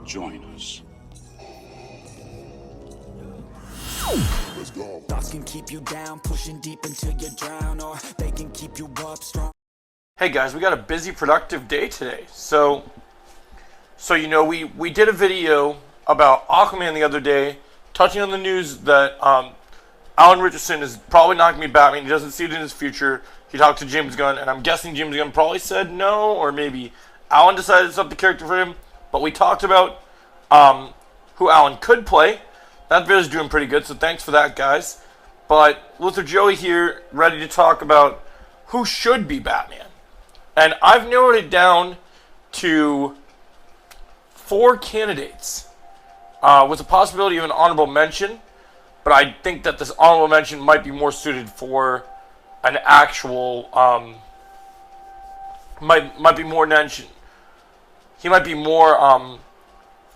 Join us. Let's go. Thoughts can keep you down, pushing deep until you drown, or they can keep you up strong. Hey guys, we got a busy, productive day today. So you know, we did a video about Aquaman the other day, touching on the news that Alan Richardson is probably not going to be Batman. He doesn't see it in his future. He talked to James Gunn, and I'm guessing James Gunn probably said no, or maybe Alan decided it's up the character for him. But we talked about who Alan could play. That video's doing pretty good, so thanks for that, guys. But Luther Joey here, ready to talk about who should be Batman. And I've narrowed it down to 4 candidates, with the possibility of an honorable mention. But I think that this honorable mention might be more suited for an actual, might be more mentioned. He might be more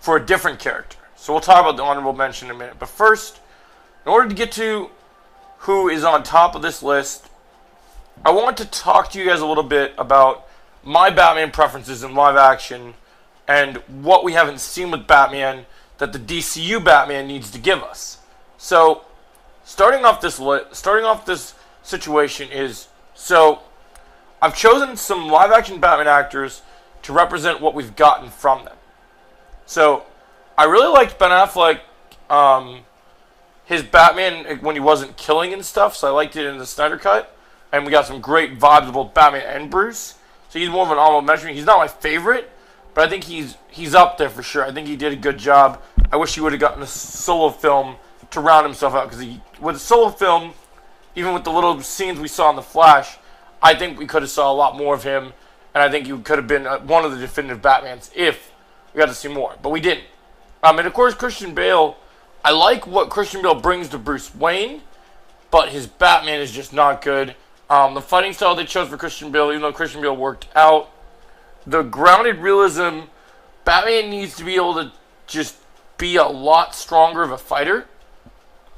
for a different character. So we'll talk about the honorable mention in a minute. But first, in order to get to who is on top of this list, I want to talk to you guys a little bit about my Batman preferences in live action and what we haven't seen with Batman that the DCU Batman needs to give us. So, starting off this situation is, so I've chosen some live action Batman actors to represent what we've gotten from them. So, I really liked Ben Affleck, his Batman when he wasn't killing and stuff, so I liked it in the Snyder Cut. And we got some great vibes of both Batman and Bruce. So he's more of an honorable mention. He's not my favorite, but I think he's up there for sure. I think he did a good job. I wish he would have gotten a solo film to round himself out, because with a solo film, even with the little scenes we saw in The Flash, I think we could have saw a lot more of him, and I think he could have been one of the definitive Batmans if we got to see more. But we didn't. And of course, Christian Bale, I like what Christian Bale brings to Bruce Wayne, but his Batman is just not good. The fighting style they chose for Christian Bale, even though Christian Bale worked out, the grounded realism, Batman needs to be able to just be a lot stronger of a fighter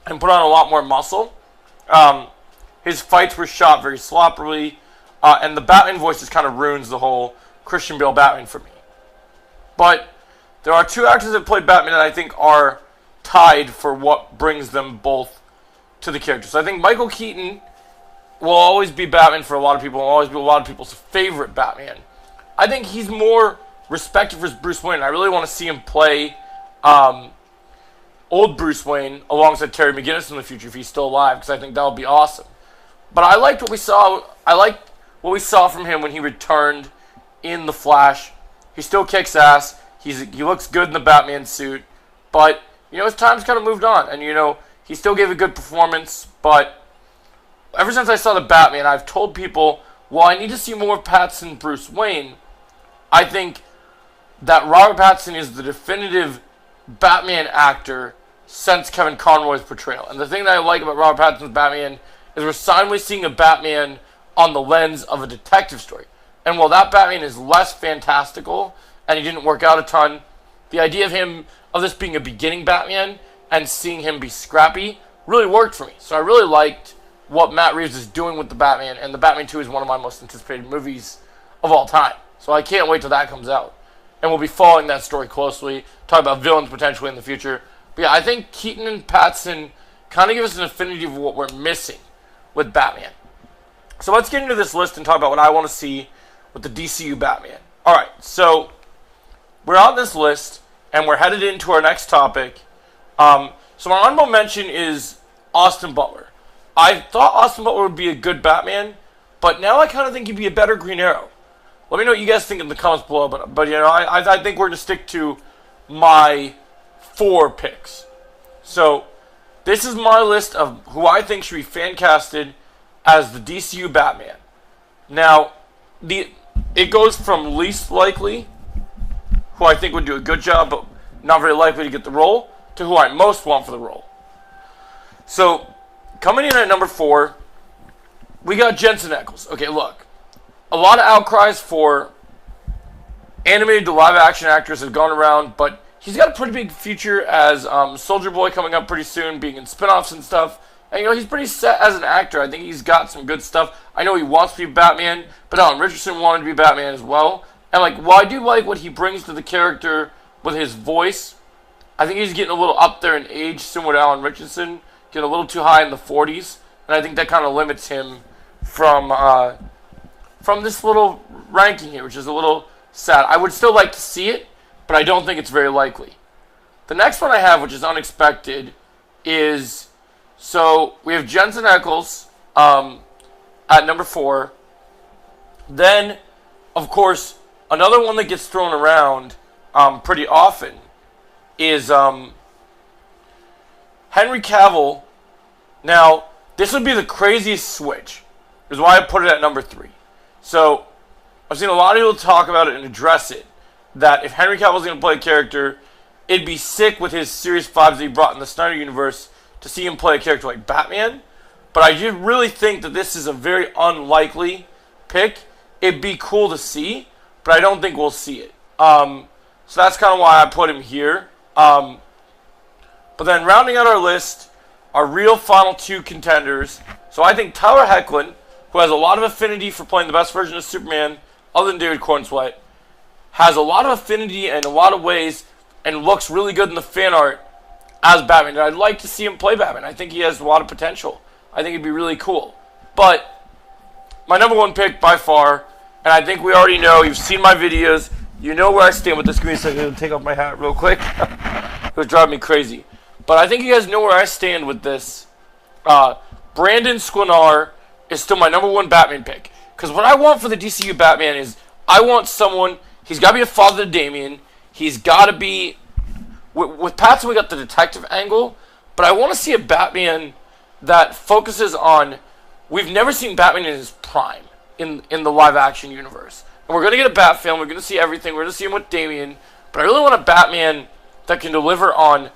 and put on a lot more muscle. His fights were shot very sloppily, and the Batman voice just kind of ruins the whole Christian Bale Batman for me. But there are 2 actors that played Batman that I think are tied for what brings them both to the character. So I think Michael Keaton will always be Batman for a lot of people, will always be a lot of people's favorite Batman. I think he's more respected for his Bruce Wayne. I really want to see him play old Bruce Wayne alongside Terry McGinnis in the future if he's still alive, because I think that would be awesome. But I liked what we saw. I liked what we saw from him when he returned in The Flash. He still kicks ass. He looks good in the Batman suit, but you know, his time's kind of moved on, and you know, he still gave a good performance. But ever since I saw the Batman, I've told people, well, I need to see more Pattison Bruce Wayne. I think that Robert Pattison is the definitive Batman actor since Kevin Conroy's portrayal. And the thing that I like about Robert Pattinson's Batman is we're finally seeing a Batman on the lens of a detective story. And while that Batman is less fantastical and he didn't work out a ton, the idea of this being a beginning Batman and seeing him be scrappy really worked for me. So I really liked what Matt Reeves is doing with the Batman, and the Batman 2 is one of my most anticipated movies of all time. So I can't wait till that comes out. And we'll be following that story closely, talk about villains potentially in the future. But yeah, I think Keaton and Pattison kind of give us an affinity of what we're missing with Batman. So let's get into this list and talk about what I want to see with the DCU Batman. Alright, so we're on this list, and we're headed into our next topic. So my honorable mention is Austin Butler. I thought Austin Butler would be a good Batman, but now I kind of think he'd be a better Green Arrow. Let me know what you guys think in the comments below, but you know, I think we're going to stick to my 4 picks. So, this is my list of who I think should be fan-casted as the DCU Batman. Now, it goes from least likely, who I think would do a good job, but not very likely to get the role, to who I most want for the role. So, coming in at number 4, we got Jensen Ackles. Okay, look. A lot of outcries for animated to live action actors have gone around, but he's got a pretty big future as Soldier Boy coming up pretty soon, being in spin-offs and stuff. And, you know, he's pretty set as an actor. I think he's got some good stuff. I know he wants to be Batman, but Alan Richardson wanted to be Batman as well. And, like, while I do like what he brings to the character with his voice. I think he's getting a little up there in age, similar to Alan Richardson, getting a little too high in the 40s, and I think that kind of limits him from this little ranking here, which is a little sad. I would still like to see it, but I don't think it's very likely. The next one I have, which is unexpected, is, so we have Jensen Ackles at number 4. Then, of course, another one that gets thrown around pretty often is Henry Cavill. Now, this would be the craziest switch, is why I put it at number 3. So, I've seen a lot of people talk about it and address it, that if Henry Cavill was going to play a character, it'd be sick with his Series 5s that he brought in the Snyder Universe to see him play a character like Batman. But I do really think that this is a very unlikely pick. It'd be cool to see, but I don't think we'll see it. So that's kind of why I put him here. But then rounding out our list, our real final 2 contenders. So I think Tyler Hoechlin, who has a lot of affinity for playing the best version of Superman, other than David Cornswet, has a lot of affinity in a lot of ways and looks really good in the fan art as Batman. And I'd like to see him play Batman. I think he has a lot of potential. I think it'd be really cool. But my number 1 pick by far, and I think we already know, you've seen my videos, you know where I stand with this. Give me a second, I'm going to take off my hat real quick. It was driving me crazy. But I think you guys know where I stand with this. Brandon Sklenar is still my number 1 Batman pick. Because what I want for the DCU Batman is, I want someone, he's got to be a father to Damian. He's got to be, with Pattison we got the detective angle, but I want to see a Batman that focuses on, we've never seen Batman in his prime in the live action universe. And we're going to get a Bat film, we're going to see everything, we're going to see him with Damian, but I really want a Batman that can deliver on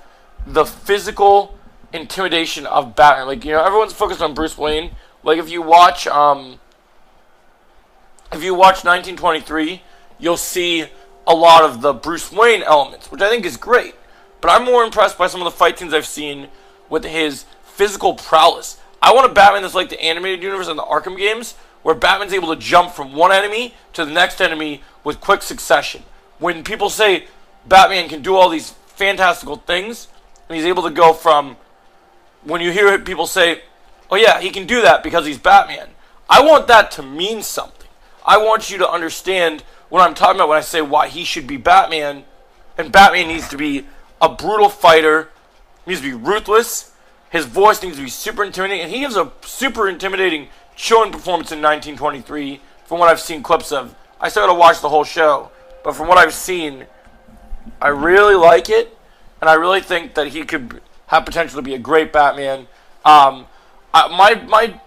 the physical intimidation of Batman. Like, you know, everyone's focused on Bruce Wayne. Like, if you watch 1923, you'll see a lot of the Bruce Wayne elements, which I think is great. But I'm more impressed by some of the fight scenes I've seen with his physical prowess. I want a Batman that's like the animated universe in the Arkham games, where Batman's able to jump from one enemy to the next enemy with quick succession. When people say Batman can do all these fantastical things, and he's able to go from, when you hear people say, oh yeah, he can do that because he's Batman, I want that to mean something. I want you to understand what I'm talking about when I say why he should be Batman. And Batman needs to be a brutal fighter, he needs to be ruthless, his voice needs to be super intimidating, and he gives a super intimidating showing performance in 1923 from what I've seen clips of. I still gotta watch the whole show, but from what I've seen, I really like it, and I really think that he could have potential to be a great Batman. My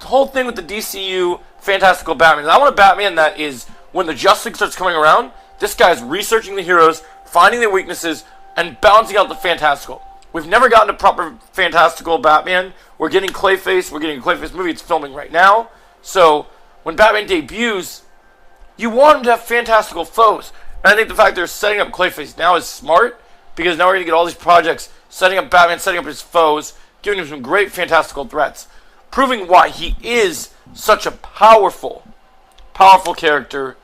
whole thing with the DCU fantastical Batman is I want a Batman that is, when the Justice League starts coming around, this guy's researching the heroes, finding their weaknesses, and balancing out the fantastical. We've never gotten a proper fantastical Batman. We're getting Clayface. We're getting a Clayface movie. It's filming right now. So when Batman debuts, you want him to have fantastical foes. And I think the fact they're setting up Clayface now is smart, because now we're going to get all these projects setting up Batman, setting up his foes, giving him some great fantastical threats, proving why he is such a powerful character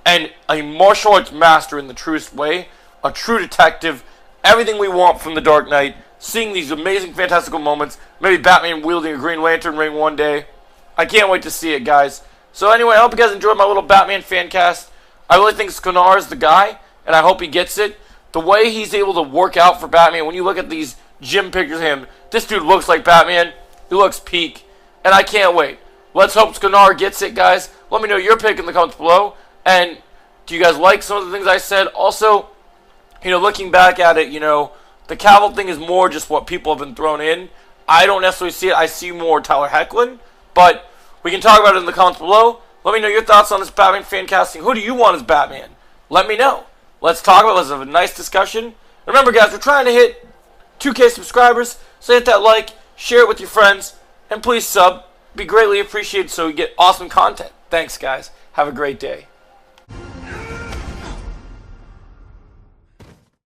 and a martial arts master in the truest way, a true detective, everything we want from The Dark Knight, seeing these amazing fantastical moments, maybe Batman wielding a Green Lantern ring one day. I can't wait to see it, guys. So anyway, I hope you guys enjoyed my little Batman fan cast. I really think Sklenar is the guy, and I hope he gets it. The way he's able to work out for Batman, when you look at these gym pictures of him, this dude looks like Batman. He looks peak, and I can't wait. Let's hope Sklenar gets it, guys. Let me know your pick in the comments below. And do you guys like some of the things I said? Also, you know, looking back at it, you know, the Cavill thing is more just what people have been thrown in. I don't necessarily see it. I see more Tyler Hoechlin. But we can talk about it in the comments below. Let me know your thoughts on this Batman fan casting. Who do you want as Batman? Let me know. Let's talk about it. Let's have a nice discussion. Remember, guys, we're trying to hit 2K subscribers. So hit that like, share it with your friends, and please sub. Be greatly appreciated so we get awesome content. Thanks, guys. Have a great day.